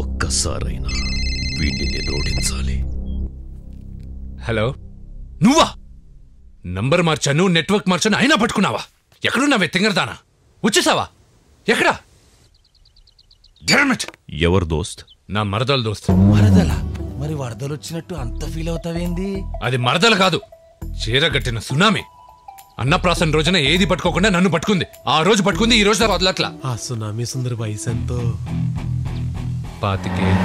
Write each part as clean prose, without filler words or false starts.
ఒక్కసారైనా వీడిని నేను ఓడించాలి. హలో, నువ్వా? నంబర్ మార్చాను, నెట్వర్క్ మార్చాను, అయినా పట్టుకున్నావా? ఎక్కడున్నావే తింగరదానా? వచ్చేసావా? ఎక్కడా? ఎవరు దోస్త్? నా మరదల దోస్త్. మరదలా? మరి వరదలు వచ్చినట్టు అంత ఫీల్ అవుతావేంది? అది మరదల కాదు, చీరగట్టిన సునామీ. అన్నప్రాసన రోజున ఏది పట్టుకోకుండా నన్ను పట్టుకుంది. ఆ రోజు పట్టుకుంది, ఈ రోజు వదలట్లా. ఆ సునామీ సుందర వయసు ఎంతో? 25.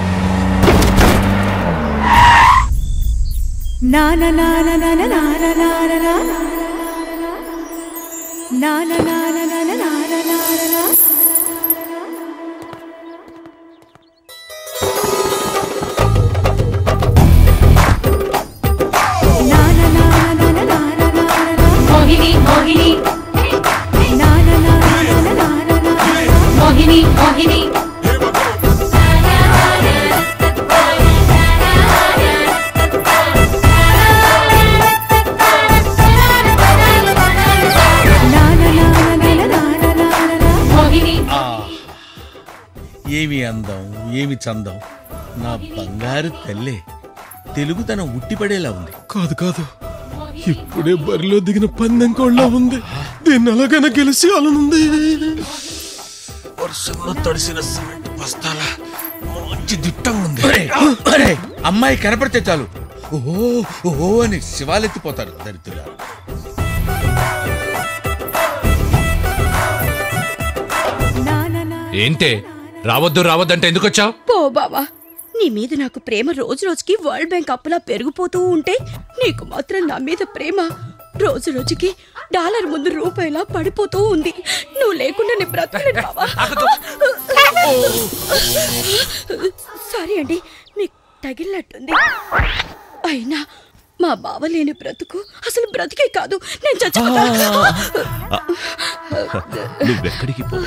మోహిని మోహిని మోహిని మోహిని ఏమి అందం, ఏమి చందం! నా బంగారు తల్లే. తెలుగుతనం ఉట్టిపడేలా ఉంది. కాదు కాదు, ఇప్పుడే బరిలో దిగిన పందెం కోళ్ళ ఉంది. దీన్ని అలాగైనా గెలిచి అలానుంది. వర్షంలో తడిసిన సిమెంట్ బస్తాల మంచి దిట్టంగా ఉంది. అమ్మాయి కనపడితే చాలు ఓహో ఓహో అని శివాలెత్తిపోతారు దరిద్రులు. ఏంటే రావద్దు రావద్దంటే ఎందుకు వచ్చావు? పో బావా, నీ మీద నాకు ప్రేమ రోజు రోజుకి వరల్డ్ బ్యాంక్ అప్పులా పెరిగిపోతూ ఉంటే నీకు మాత్రం నా మీద ప్రేమ రోజు రోజుకి డాలర్ ముందు రూపాయలా పడిపోతూ ఉంది. నువ్వు లేకుండా నేను బ్రతకలేను బావా. సారీ అండి, మీకు తగిలినట్టుంది. అయినా మా బావ లేని బ్రతుకు అసలు బ్రతికే కాదు. నేను చచ్చిపోతా. నువ్వెక్కడికి పో,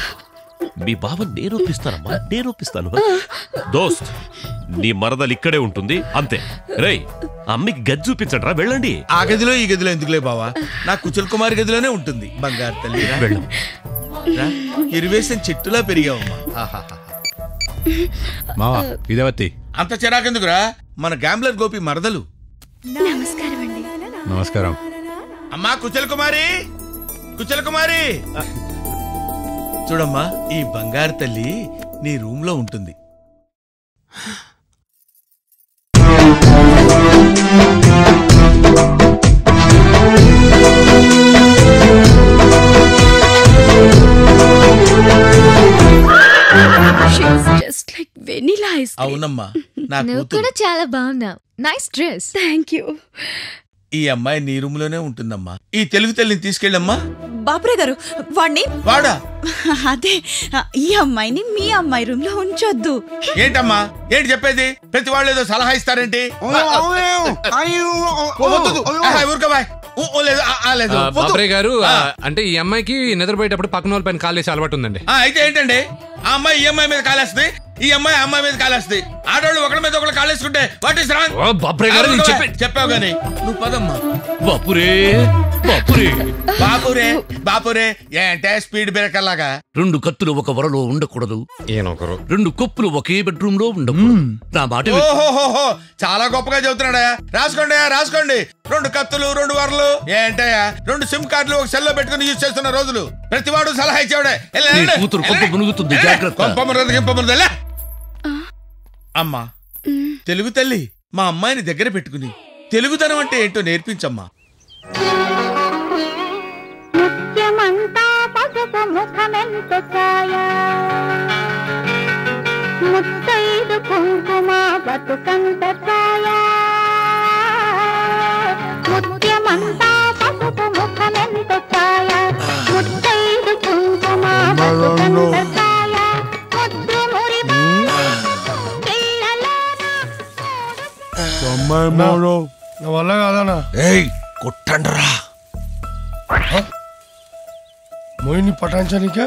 మీ బావ నేరూపిస్తానమ్మా, నేరూపిస్తాను. దోస్త్, నీ మరదలు ఇక్కడే ఉంటుంది అంతే. రేయ్, అమ్మికి గది చూపించండి, వెళ్ళండి. ఆ గదిలో ఈ గదిలో ఎందుకులే బావా, నా కుచల్ కుమార్ గదిలోనే ఉంటుంది. బంగారు తల్లి వెళ్ళు. ఇరువేసిన చెట్టులా పెరిగావమ్మా. మావా ఇదేవత్తి. అంత చిరాకెందుకురా, మన గ్యాంబ్లర్ గోపి మరదలు. నమస్కారం అండి. నమస్కారం. అమ్మా కుచల్ కుమారి, కుచల్ కుమారి చూడమ్మా, ఈ బంగారు తల్లి నీ రూమ్ లో ఉంటుంది. అవునమ్మా, నా కూతురు. చాలా బాగున్నావు. Nice dress. Thank you. ఈ అమ్మాయి నీ రూమ్ లోనే ఉంటుందమ్మా. ఈ తెలుగు తల్లిని తీసుకెళ్ళమ్మా. బాపురే గారు, వాణ్ణి వాడా? అదే, ఈ అమ్మాయిని మీ అమ్మాయి రూమ్ లో ఉంచొద్దు. ఏంటమ్మా, ఏంటి చెప్పేది? ప్రతి వాళ్ళు ఏదో సలహా ఇస్తారేంటి? బాబ్రే గారు, అంటే ఈ అమ్మాయికి నిద్రపోయేటప్పుడు పక్కన వాళ్ళ పైన కాలేసి అలవాటు ఉందండి. అయితే ఏంటండి, ఆ అమ్మాయి ఈ అమ్మాయి మీద కాలేస్తుంది, ఈ అమ్మాయి అమ్మాయి మీద కాలేస్తుంది. ఆడవాళ్ళు ఒకరి మీద ఒకరు కాలేసుకుంటే వాట్ ఇస్ రాంగ్? బాబ్రే గారు, చెప్పావు గానీ నువ్వు పదమ్మా. బాపురే బాపురే బాపురే బాపురే ఏంటే స్పీడ్ బ్రేకర్ లాగా? 2 కత్తులు ఒక వరలో ఉండకూడదు, 2 కొప్పులు ఒకే బెడ్రూమ్ లో ఉండకూడదు. నా మాట ఓహోహోహో, చాలా గొప్పగా చెబుతున్నాడా. రాసుకోండి రాసుకోండి. 2 కత్తులు 2 వరలు ఏంటయ్యా? 2 సిమ్ కార్డులు ఒక సెల్లో పెట్టుకుని యూజ్ చేస్తున్న రోజులు. ప్రతివాడు సలహా ఇచ్చాడే. కూతురు కొంప మునుగుతుంది, జాగ్రత్త. అమ్మా తెలుగు తల్లి, మా అమ్మాయిని దగ్గర పెట్టుకుని తెలుగుతనం అంటే ఏంటో నేర్పించమ్మా. ముత్యమంతా పసుపు ముఖమెంత ఛాయ, ముత్తైదు కుంకుమ బతుకంత ఛాయ. ముత్యమంతా పసుపు ముఖమెంత ఛాయ, ముత్తైదు కుంకుమ బతుకంత ఛాయ. ముద్దు మురిపా నా వల్ల కాదనా. కొట్టండ్రా. మోయిని పటాంచానికే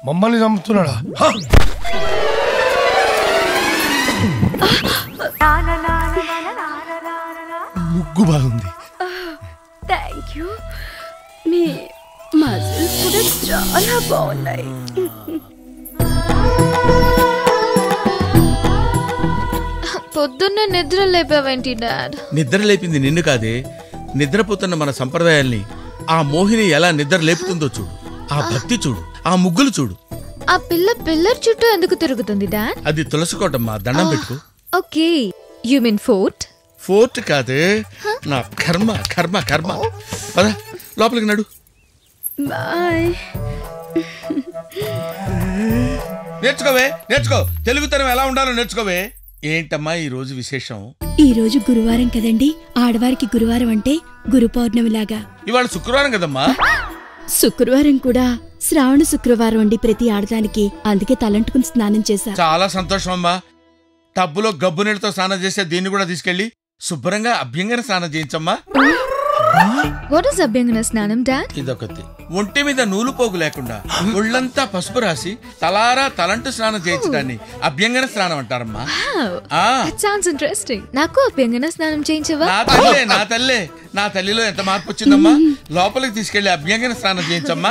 మమ్మల్ని చంపుతున్నాడా? ముగ్గు బాగుంది. Thank you. మీ మజిల్స్ కూడా చాలా బాగున్నాయి. పొద్దున్నే నిద్ర లేపావేంటి డాడ్? నిద్ర లేపింది నిన్ను కాదే, నిద్రపోతున్న మన సంప్రదాయాల్ని ఆ మోహిని ఎలా నిద్ర లేపుతుందో చూడు. ఆ భక్తి చూడు, ఆ ముగ్గులు చూడు. ఆ పిల్లర్ చుట్టూ ఎందుకు తిరుగుతుంది డాడ్? అది తులసికోటమ్మా, దండం పెట్టుకో. Okay, you mean fort? Fort కాదే, నా కర్మ కర్మ కర్మ. పద లోపలికి నడు. బాయ్. నేర్చుకోవే, నేర్చుకో. తెలుగుతనం ఎలా ఉండాలో నేర్చుకోవే. ఏంటమ్మా ఈ రోజు విశేషం? ఈ రోజు గురువారం కదండి. ఆడవారికి గురువారం అంటే గురు పౌర్ణమిలాగా. ఇవాళ శుక్రవారం కదమ్మా. శుక్రవారం కూడా శ్రావణ శుక్రవారం అండి ప్రతి ఆడదానికి. అందుకే తలంటుకుని స్నానం చేశా. చాలా సంతోషం అమ్మా. టబ్బులో గబ్బు నీళ్ళతో స్నానం చేసే దీన్ని కూడా తీసుకెళ్లి శుభ్రంగా అభ్యంగన స్నానం చేయించమ్మా. వాట్ ఇస్ అభ్యంగన స్నానం డాడ్? ఇదొకటి. ఒంటి మీద నూలు పోగు లేకుండా ఒళ్ళంతా పసుపు రాసి తలారా తలంటు స్నానం చేయించడాన్ని అభ్యంగన స్నానం అంటారమ్మా. That sounds interesting. నాకు అభ్యంగన స్నానం చేయించవా? నా తల్లిలో ఎంత మార్పు వచ్చిందమ్మా. లోపలికి తీసుకెళ్లి అభ్యంగన స్నానం చేయించమ్మా.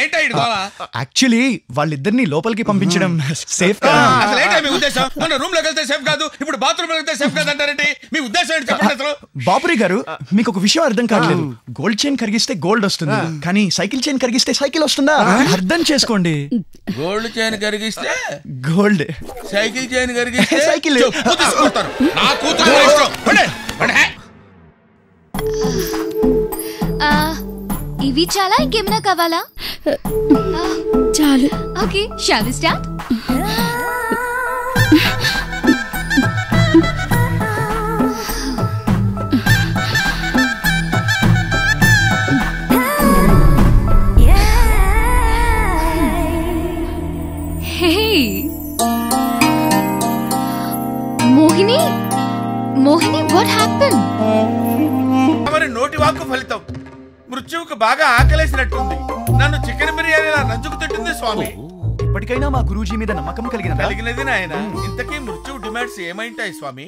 ఏంటా ఇడు గోల? యాక్చువల్లీ వాళ్ళిద్దరిని లోపలికి పంపించడం సేఫ్ కాదు. అసలు ఏంటా మీ ఉద్దేశం? మన రూమ్ లోకి వెళ్తే సేఫ్ కాదు, ఇప్పుడు బాత్రూమ్ వెళ్తే సేఫ్ కాదు అంటారేంటి? మీ ఉద్దేశం ఏంటి చెప్పండి అసలు. బాపురి గారు, మీకు ఒక విషయం అర్థం కావట్లేదు. గోల్డ్ చైన్ కరిగిస్తే గోల్డ్ వస్తుంది, కానీ సైకిల్ చైన్ కరిగిస్తే సైకిల్ వస్తుందా? అర్థం చేసుకోండి. గోల్డ్ చైన్ కరిగిస్తే గోల్డ్, సైకిల్ చైన్ కరిగిస్తే సైకిల్. నా కూతురు ఇష్టం. ఇవి చాలా, ఇంకేమైనా కావాలా? చాలు. Okay, shall we start? Mohini, what happened? మరి నోటి వాక్కు ఫలితం. మృత్యువుకు బాగా ఆకలేసినట్టుంది. నన్ను చికెన్ బిర్యానీలా నంచుకు తిట్టింది స్వామి. ఇప్పటికైనా మా గురూజీ మీద నమ్మకం కలిగినది నాయన. ఇంతకీ మృత్యువు డిమాండ్స్ ఏమైంటాయి స్వామి?